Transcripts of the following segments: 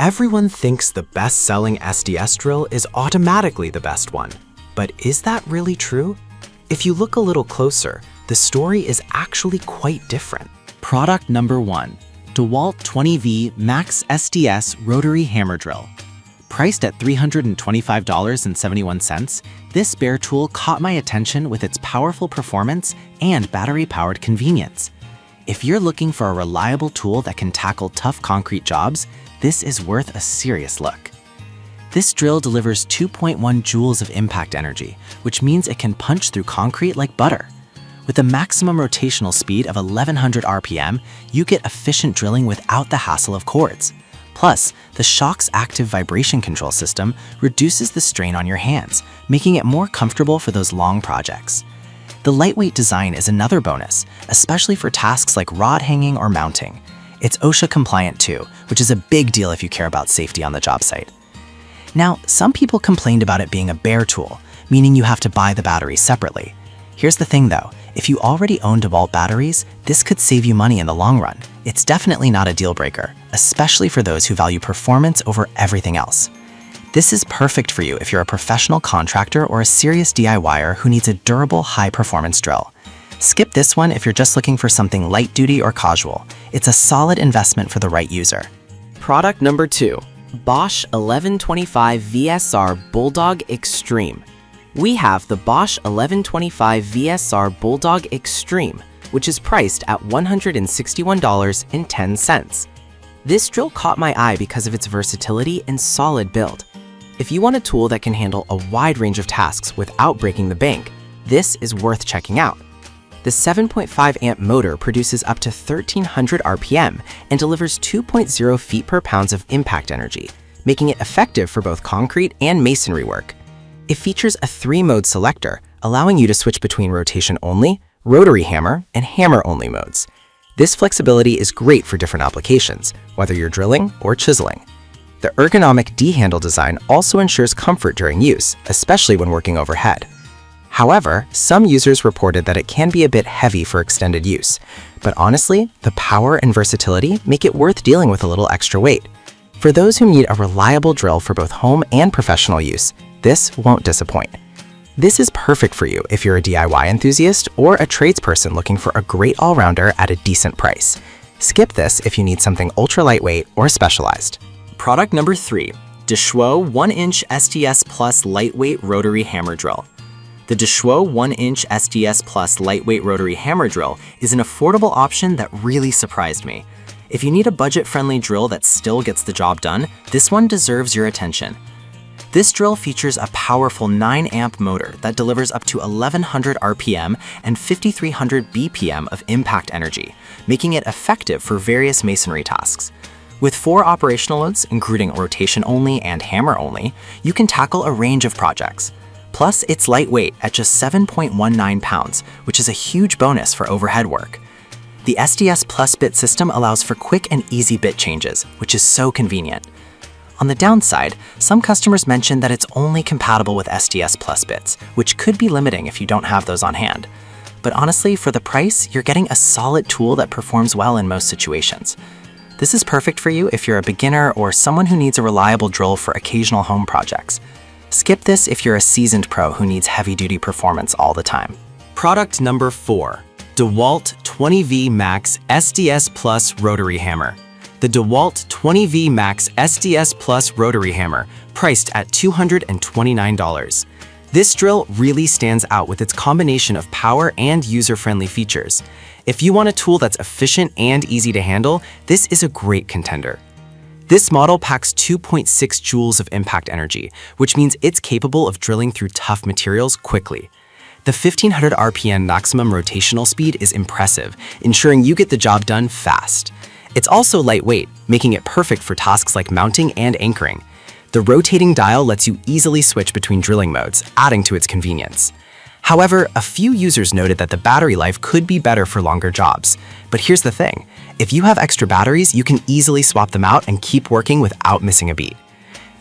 Everyone thinks the best-selling SDS drill is automatically the best one. But is that really true? If you look a little closer, the story is actually quite different. Product number 1, DeWalt 20V Max SDS Rotary Hammer Drill. Priced at $325.71, this spare tool caught my attention with its powerful performance and battery-powered convenience. If you're looking for a reliable tool that can tackle tough concrete jobs, this is worth a serious look. This drill delivers 2.1 joules of impact energy, which means it can punch through concrete like butter. With a maximum rotational speed of 1100 RPM, you get efficient drilling without the hassle of cords. Plus, the Shock's active vibration control system reduces the strain on your hands, making it more comfortable for those long projects. The lightweight design is another bonus, especially for tasks like rod hanging or mounting. It's OSHA compliant too, which is a big deal if you care about safety on the job site. Now, some people complained about it being a bare tool, meaning you have to buy the batteries separately. Here's the thing though, if you already own DeWalt batteries, this could save you money in the long run. It's definitely not a deal breaker, especially for those who value performance over everything else. This is perfect for you if you're a professional contractor or a serious DIYer who needs a durable, high-performance drill. Skip this one if you're just looking for something light-duty or casual. It's a solid investment for the right user. Product number 2, Bosch 1125 VSR Bulldog Extreme. We have the Bosch 1125 VSR Bulldog Extreme, which is priced at $161.10. This drill caught my eye because of its versatility and solid build. If you want a tool that can handle a wide range of tasks without breaking the bank, this is worth checking out. The 7.5 amp motor produces up to 1300 RPM and delivers 2.0 feet per pound of impact energy, making it effective for both concrete and masonry work. It features a 3-mode selector, allowing you to switch between rotation only, rotary hammer, and hammer only modes. This flexibility is great for different applications, whether you're drilling or chiseling. The ergonomic D-handle design also ensures comfort during use, especially when working overhead. However, some users reported that it can be a bit heavy for extended use, but honestly, the power and versatility make it worth dealing with a little extra weight. For those who need a reliable drill for both home and professional use, this won't disappoint. This is perfect for you if you're a DIY enthusiast or a tradesperson looking for a great all-rounder at a decent price. Skip this if you need something ultra-lightweight or specialized. Product number 3, Deschaux 1-inch SDS Plus Lightweight Rotary Hammer Drill. The Deschaux 1-inch SDS Plus Lightweight Rotary Hammer Drill is an affordable option that really surprised me. If you need a budget-friendly drill that still gets the job done, this one deserves your attention. This drill features a powerful 9-amp motor that delivers up to 1100 RPM and 5300 BPM of impact energy, making it effective for various masonry tasks. With 4 operational modes, including rotation only and hammer only, you can tackle a range of projects. Plus, it's lightweight at just 7.19 pounds, which is a huge bonus for overhead work. The SDS Plus bit system allows for quick and easy bit changes, which is so convenient. On the downside, some customers mentioned that it's only compatible with SDS Plus bits, which could be limiting if you don't have those on hand. But honestly, for the price, you're getting a solid tool that performs well in most situations. This is perfect for you if you're a beginner or someone who needs a reliable drill for occasional home projects. Skip this if you're a seasoned pro who needs heavy-duty performance all the time. Product number 4, DeWalt 20V Max SDS Plus Rotary Hammer. The DeWalt 20V Max SDS Plus Rotary Hammer, priced at $229. This drill really stands out with its combination of power and user-friendly features. If you want a tool that's efficient and easy to handle, this is a great contender. This model packs 2.6 joules of impact energy, which means it's capable of drilling through tough materials quickly. The 1500 RPM maximum rotational speed is impressive, ensuring you get the job done fast. It's also lightweight, making it perfect for tasks like mounting and anchoring. The rotating dial lets you easily switch between drilling modes, adding to its convenience. However, a few users noted that the battery life could be better for longer jobs. But here's the thing, if you have extra batteries, you can easily swap them out and keep working without missing a beat.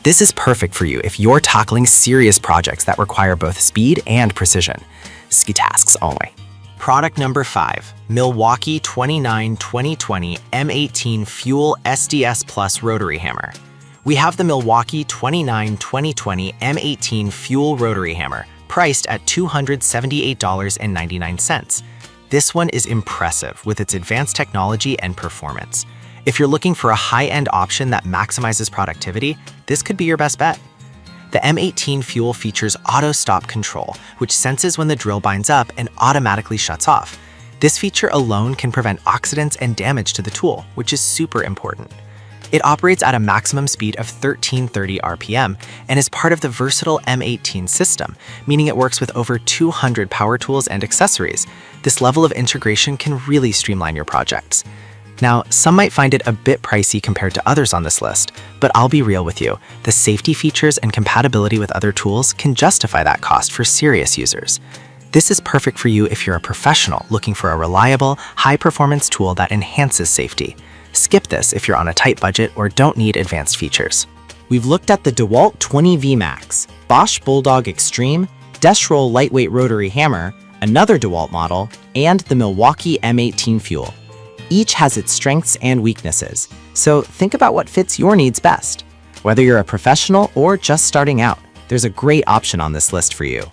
This is perfect for you if you're tackling serious projects that require both speed and precision. Ski tasks only. Product number 5, Milwaukee 29-2020 M18 Fuel SDS Plus Rotary Hammer. We have the Milwaukee 29-2020 M18 Fuel Rotary Hammer, priced at $278.99. This one is impressive with its advanced technology and performance. If you're looking for a high-end option that maximizes productivity, this could be your best bet. The M18 Fuel features auto stop control, which senses when the drill binds up and automatically shuts off. This feature alone can prevent accidents and damage to the tool, which is super important. It operates at a maximum speed of 1330 RPM and is part of the versatile M18 system, meaning it works with over 200 power tools and accessories. This level of integration can really streamline your projects. Now, some might find it a bit pricey compared to others on this list, but I'll be real with you. The safety features and compatibility with other tools can justify that cost for serious users. This is perfect for you if you're a professional looking for a reliable, high-performance tool that enhances safety. Skip this if you're on a tight budget or don't need advanced features. We've looked at the DeWalt 20V Max, Bosch Bulldog Extreme, Deschroll Lightweight Rotary Hammer, another DeWalt model, and the Milwaukee M18 Fuel. Each has its strengths and weaknesses, so think about what fits your needs best. Whether you're a professional or just starting out, there's a great option on this list for you.